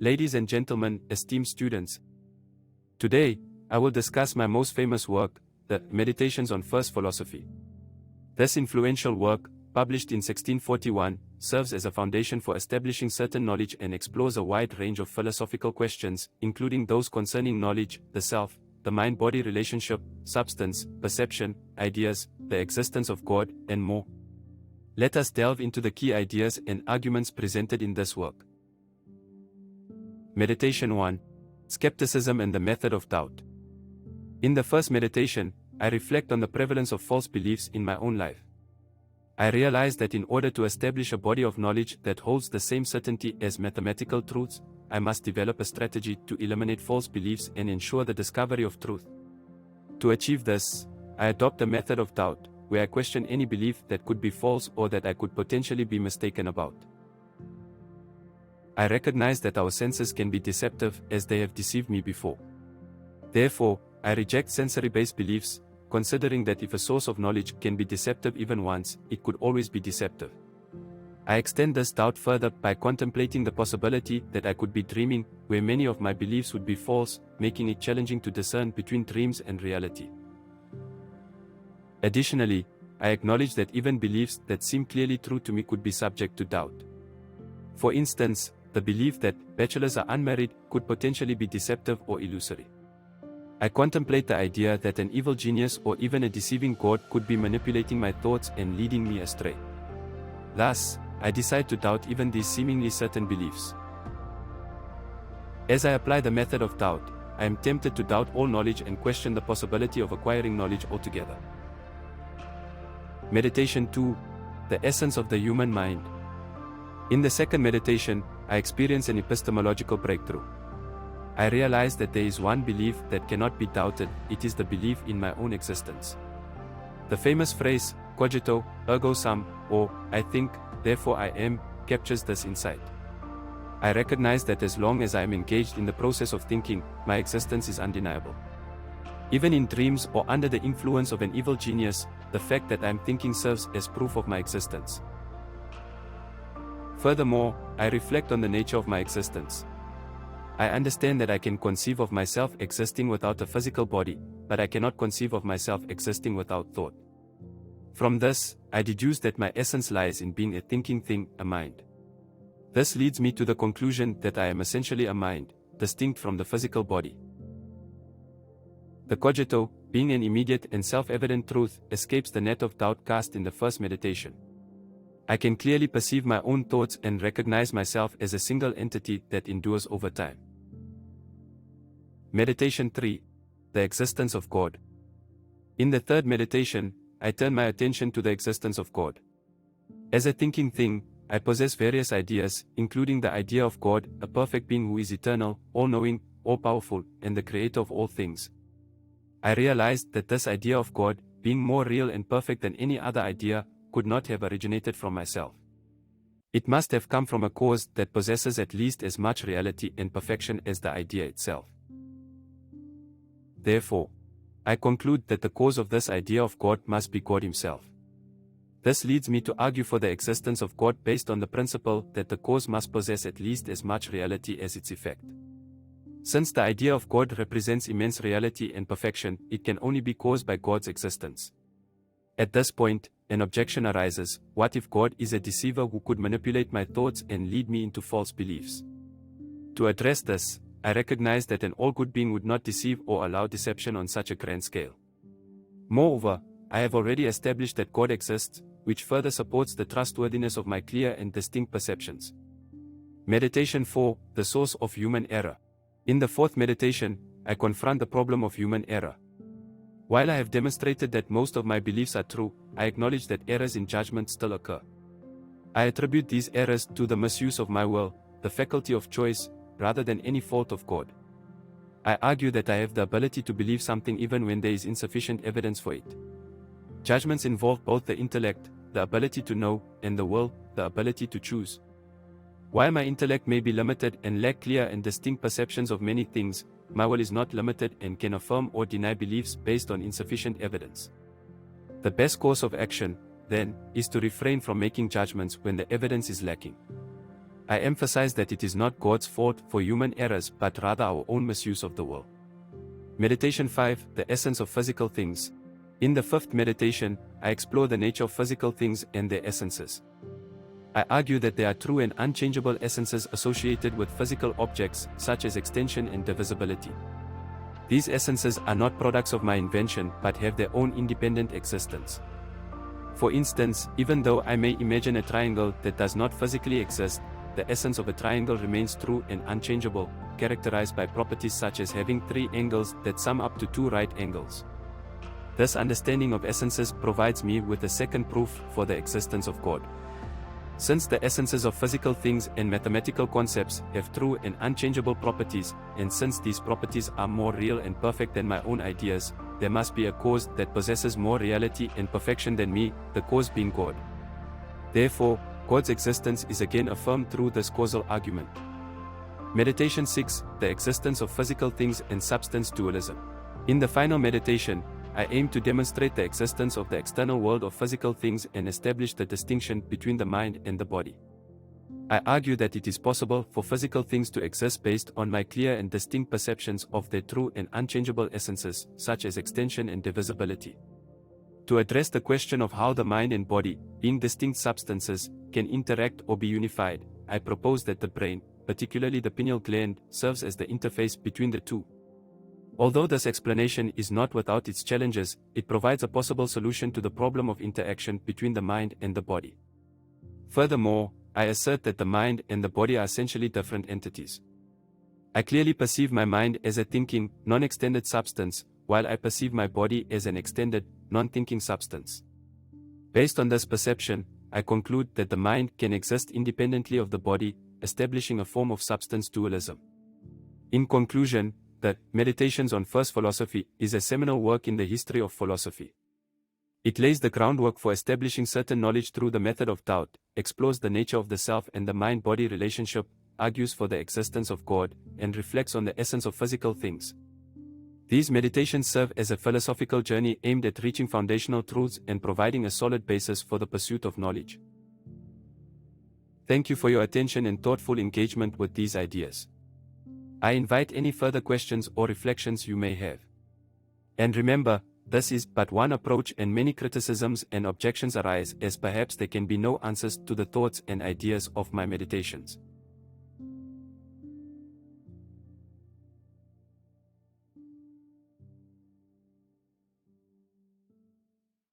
Ladies and gentlemen, esteemed students, today, I will discuss my most famous work, the Meditations on First Philosophy. This influential work, published in 1641, serves as a foundation for establishing certain knowledge and explores a wide range of philosophical questions, including those concerning knowledge, the self, the mind-body relationship, substance, perception, ideas, the existence of God, and more. Let us delve into the key ideas and arguments presented in this work. Meditation 1. Skepticism and the Method of Doubt. In the first meditation, I reflect on the prevalence of false beliefs in my own life. I realize that in order to establish a body of knowledge that holds the same certainty as mathematical truths, I must develop a strategy to eliminate false beliefs and ensure the discovery of truth. To achieve this, I adopt a method of doubt, where I question any belief that could be false or that I could potentially be mistaken about. I recognize that our senses can be deceptive, as they have deceived me before. Therefore, I reject sensory-based beliefs, considering that if a source of knowledge can be deceptive even once, it could always be deceptive. I extend this doubt further by contemplating the possibility that I could be dreaming, where many of my beliefs would be false, making it challenging to discern between dreams and reality. Additionally, I acknowledge that even beliefs that seem clearly true to me could be subject to doubt. For instance, the belief that bachelors are unmarried could potentially be deceptive or illusory. I contemplate the idea that an evil genius or even a deceiving God could be manipulating my thoughts and leading me astray. Thus, I decide to doubt even these seemingly certain beliefs. As I apply the method of doubt, I am tempted to doubt all knowledge and question the possibility of acquiring knowledge altogether. Meditation 2. The Essence of the Human Mind. In the second meditation, I experience an epistemological breakthrough. I realize that there is one belief that cannot be doubted. It is the belief in my own existence. The famous phrase, Cogito, Ergo sum, or I think, therefore I am, captures this insight. I recognize that as long as I am engaged in the process of thinking, my existence is undeniable. Even in dreams or under the influence of an evil genius, the fact that I am thinking serves as proof of my existence. Furthermore, I reflect on the nature of my existence. I understand that I can conceive of myself existing without a physical body, but I cannot conceive of myself existing without thought. From this, I deduce that my essence lies in being a thinking thing, a mind. This leads me to the conclusion that I am essentially a mind, distinct from the physical body. The cogito, being an immediate and self-evident truth, escapes the net of doubt cast in the first meditation. I can clearly perceive my own thoughts and recognize myself as a single entity that endures over time. Meditation 3. The Existence of God. In the third meditation, I turn my attention to the existence of God. As a thinking thing, I possess various ideas, including the idea of God, a perfect being who is eternal, all-knowing, all-powerful, and the creator of all things. I realized that this idea of God, being more real and perfect than any other idea, could not have originated from myself. It must have come from a cause that possesses at least as much reality and perfection as the idea itself. Therefore, I conclude that the cause of this idea of God must be God himself. This leads me to argue for the existence of God based on the principle that the cause must possess at least as much reality as its effect. Since the idea of God represents immense reality and perfection, it can only be caused by God's existence. At this point, an objection arises: what if God is a deceiver who could manipulate my thoughts and lead me into false beliefs? To address this, I recognize that an all-good being would not deceive or allow deception on such a grand scale. Moreover, I have already established that God exists, which further supports the trustworthiness of my clear and distinct perceptions. Meditation 4. The Source of Human Error. In the fourth meditation, I confront the problem of human error. While I have demonstrated that most of my beliefs are true, I acknowledge that errors in judgment still occur. I attribute these errors to the misuse of my will, the faculty of choice, rather than any fault of God. I argue that I have the ability to believe something even when there is insufficient evidence for it. Judgments involve both the intellect, the ability to know, and the will, the ability to choose. While my intellect may be limited and lack clear and distinct perceptions of many things, my will is not limited and can affirm or deny beliefs based on insufficient evidence. The best course of action, then, is to refrain from making judgments when the evidence is lacking. I emphasize that it is not God's fault for human errors but rather our own misuse of the will. Meditation 5, the essence of physical things. In the fifth meditation, I explore the nature of physical things and their essences. I argue that there are true and unchangeable essences associated with physical objects, such as extension and divisibility. These essences are not products of my invention but have their own independent existence. For instance, even though I may imagine a triangle that does not physically exist, the essence of a triangle remains true and unchangeable, characterized by properties such as having 3 angles that sum up to 2 right angles. This understanding of essences provides me with a second proof for the existence of God. Since the essences of physical things and mathematical concepts have true and unchangeable properties, and since these properties are more real and perfect than my own ideas, there must be a cause that possesses more reality and perfection than me, the cause being God. Therefore, God's existence is again affirmed through this causal argument. Meditation 6, the existence of physical things and substance dualism. In the final meditation, I aim to demonstrate the existence of the external world of physical things and establish the distinction between the mind and the body. I argue that it is possible for physical things to exist based on my clear and distinct perceptions of their true and unchangeable essences, such as extension and divisibility. To address the question of how the mind and body, being distinct substances, can interact or be unified, I propose that the brain, particularly the pineal gland, serves as the interface between the two. Although this explanation is not without its challenges, it provides a possible solution to the problem of interaction between the mind and the body. Furthermore, I assert that the mind and the body are essentially different entities. I clearly perceive my mind as a thinking, non-extended substance, while I perceive my body as an extended, non-thinking substance. Based on this perception, I conclude that the mind can exist independently of the body, establishing a form of substance dualism. In conclusion, the Meditations on First Philosophy is a seminal work in the history of philosophy. It lays the groundwork for establishing certain knowledge through the method of doubt, explores the nature of the self and the mind-body relationship, argues for the existence of God, and reflects on the essence of physical things. These meditations serve as a philosophical journey aimed at reaching foundational truths and providing a solid basis for the pursuit of knowledge. Thank you for your attention and thoughtful engagement with these ideas. I invite any further questions or reflections you may have. And remember, this is but one approach and many criticisms and objections arise as perhaps there can be no answers to the thoughts and ideas of my meditations.